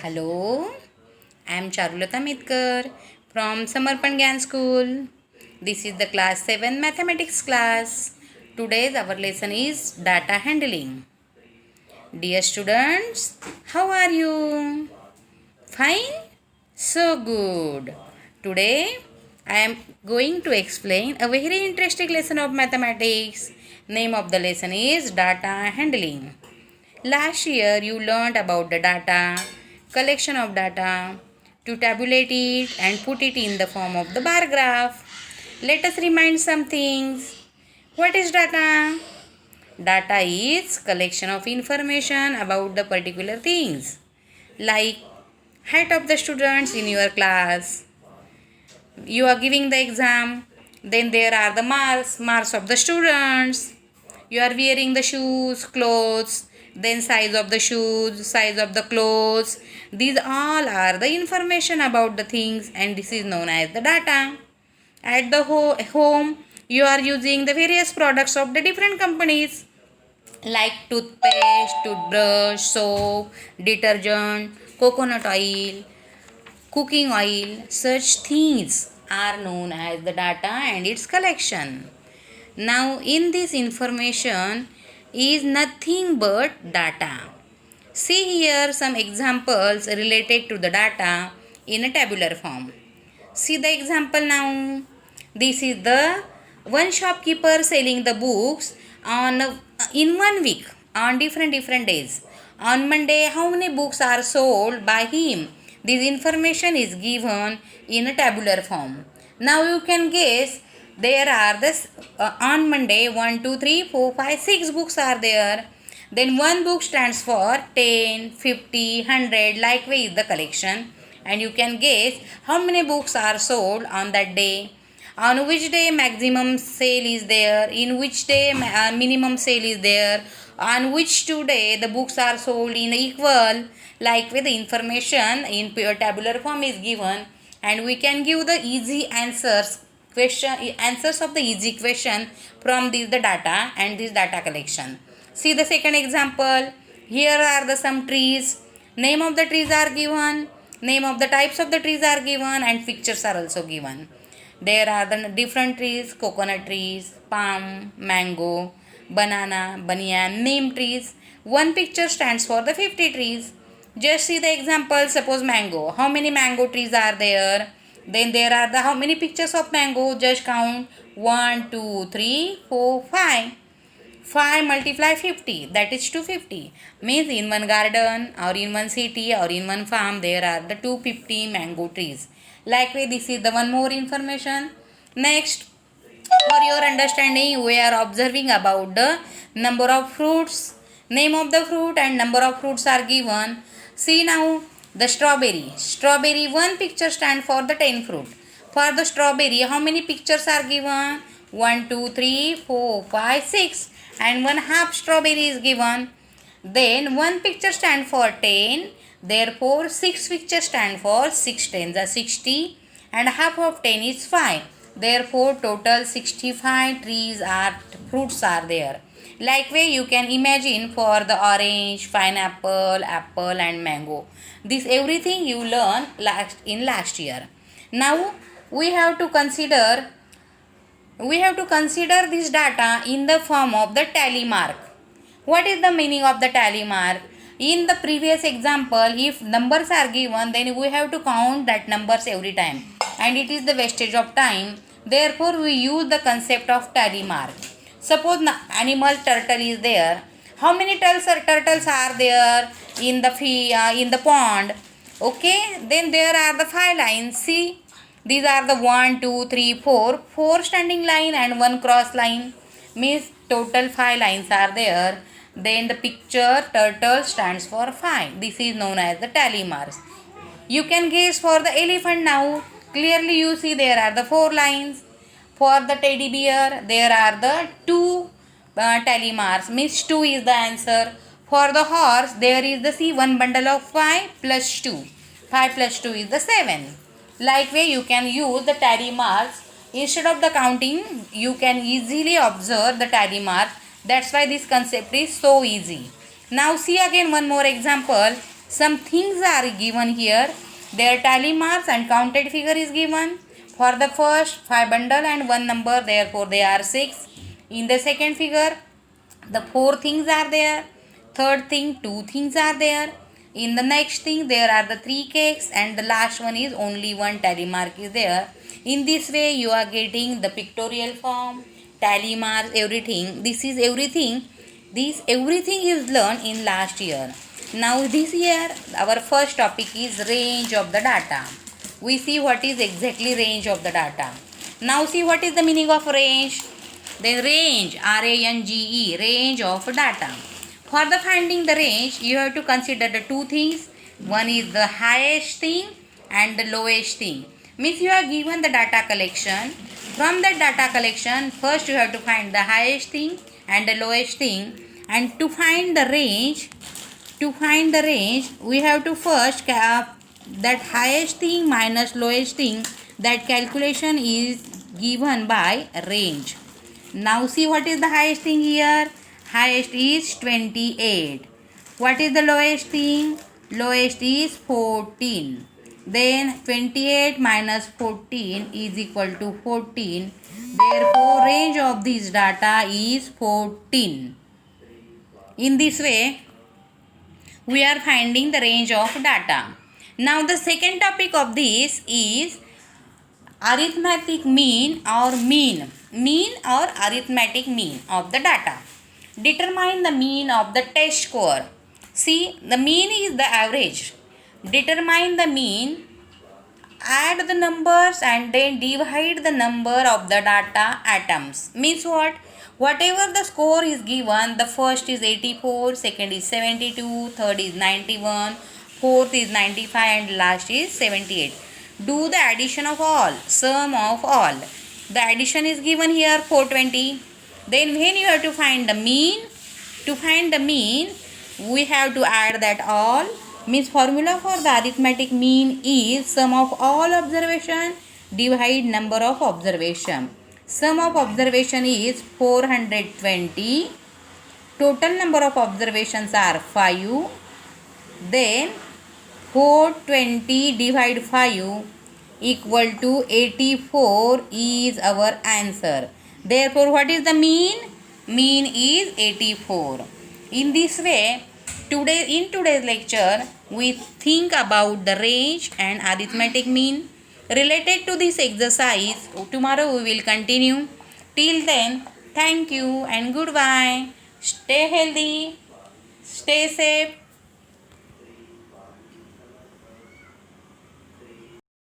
Hello, I am Charulata Mitkar from Samarpan Gyan School. This is the class 7 mathematics class. Today's our lesson is data handling. Dear students, how are you? Fine? So good. Today I am going to explain a very interesting lesson of mathematics. Name of the lesson is data handling. Last year you learned about the data, collection of data, to tabulate it and put it in the form of the bar graph. Let us remind some things. What is data? Data is collection of information about the particular things, like height of the students in your class. You are giving the exam, then there are the marks of the students. You are wearing the shoes, clothes, then size of the shoes, size of the clothes. These all are the information about the things, and this is known as the data. At the home, you are using the various products of the different companies like toothpaste, toothbrush, soap, detergent, coconut oil, cooking oil. Such things are known as the data and its collection. Now, in this information is nothing but data. See here some examples related to the data in a tabular form. See the example now. This is the one shopkeeper selling the books on in 1 week on different days. On Monday, how many books are sold by him? This information is given in a tabular form. Now you can guess there are this on Monday 1, 2, 3, 4, 5, 6 books are there. Then one book stands for 10, 50, 100, likewise the collection, and you can guess how many books are sold on that day, on which day maximum sale is there, in which day minimum sale is there, on which today the books are sold in equal. Likewise the information in tabular form is given, and we can give the easy answers of the easy question from this the data and this data collection. See the second example. Here are the some trees. Name of the trees are given. Name of the types of the trees are given, and pictures are also given. There are the different trees: coconut trees, palm, mango, banana, banyan, neem trees. One picture stands for the 50 trees. Just see the example. Suppose mango. How many mango trees are there? Then there are the how many pictures of mango? Just count. 1, 2, 3, 4, 5. 5 multiply 50, that is 250. Means in one garden or in one city or in one farm there are the 250 mango trees. Likewise, this is the one more information. Next, for your understanding, we are observing about the number of fruits. Name of the fruit and number of fruits are given. See now the strawberry. Strawberry, one picture stand for the 10 fruit. For the strawberry, how many pictures are given? 1, 2, 3, 4, 5, 6, and one half strawberry is given. Then one picture stand for 10. Therefore, 6 pictures stand for 6 tens are 60, and half of 10 is 5. Therefore, total 65 trees are fruits are there. Likewise, you can imagine for the orange, pineapple, apple, and mango. This everything you learn last year. Now we have to consider this data in the form of the tally mark. What is the meaning of the tally mark? In the previous example, if numbers are given, then we have to count that numbers every time, and it is the wastage of time. Therefore, we use the concept of tally mark. Suppose animal turtle is there. How many turtles are there in the pond? Okay, then there are the 5 lines. See, these are the 1, 2, 3, 4. 4 standing line and 1 cross line. Means total 5 lines are there. Then the picture turtle stands for 5. This is known as the tally marks. You can guess for the elephant now. Clearly you see there are the 4 lines. For the teddy bear, there are the 2 tally marks. Means 2 is the answer. For the horse, there is the see 1 bundle of 5 plus 2. 5 plus 2 is the 7. Likewise, you can use the tally marks. Instead of the counting, you can easily observe the tally mark. That's why this concept is so easy. Now see again one more example. Some things are given here. Their tally marks and counted figure is given. For the first 5 bundle and 1 number, therefore they are 6. In the second figure, the 4 things are there. Third thing, 2 things are there. In the next thing, there are the 3 cakes, and the last one is only 1 tally mark is there. In this way, you are getting the pictorial form, tally marks, everything. This everything is learned in last year. Now this year, our first topic is range of the data. We see what is exactly range of the data. Now see what is the meaning of range. The range, R-A-N-G-E, range of data. For the finding the range, you have to consider the 2 things. One is the highest thing and the lowest thing. Means you are given the data collection. From that data collection, first you have to find the highest thing and the lowest thing. And to find the range, we have to first that highest thing minus lowest thing. That calculation is given by range. Now see what is the highest thing here. Highest is 28. What is the lowest thing? Lowest is 14. Then 28 minus 14 is equal to 14. Therefore, range of this data is 14. In this way, we are finding the range of data. Now, the second topic of this is arithmetic mean or arithmetic mean of the data. Determine the mean of the test score. See, the mean is the average. Determine the mean, add the numbers and then divide the number of the data items. Means what? Whatever the score is given, the first is 84, second is 72, third is 91, fourth is 95 and last is 78. Do the addition of all, sum of all. The addition is given here 420. Then when you have to find the mean, we have to add that all. Means formula for the arithmetic mean is sum of all observation divide number of observation. Sum of observation is 420. Total number of observations are 5. Then 420 divide 5 equal to 84 is our answer. Therefore, what is the mean? Mean is 84. In this way, in today's lecture, we think about the range and arithmetic mean. Related to this exercise, tomorrow we will continue. Till then, thank you and goodbye. Stay healthy, stay safe.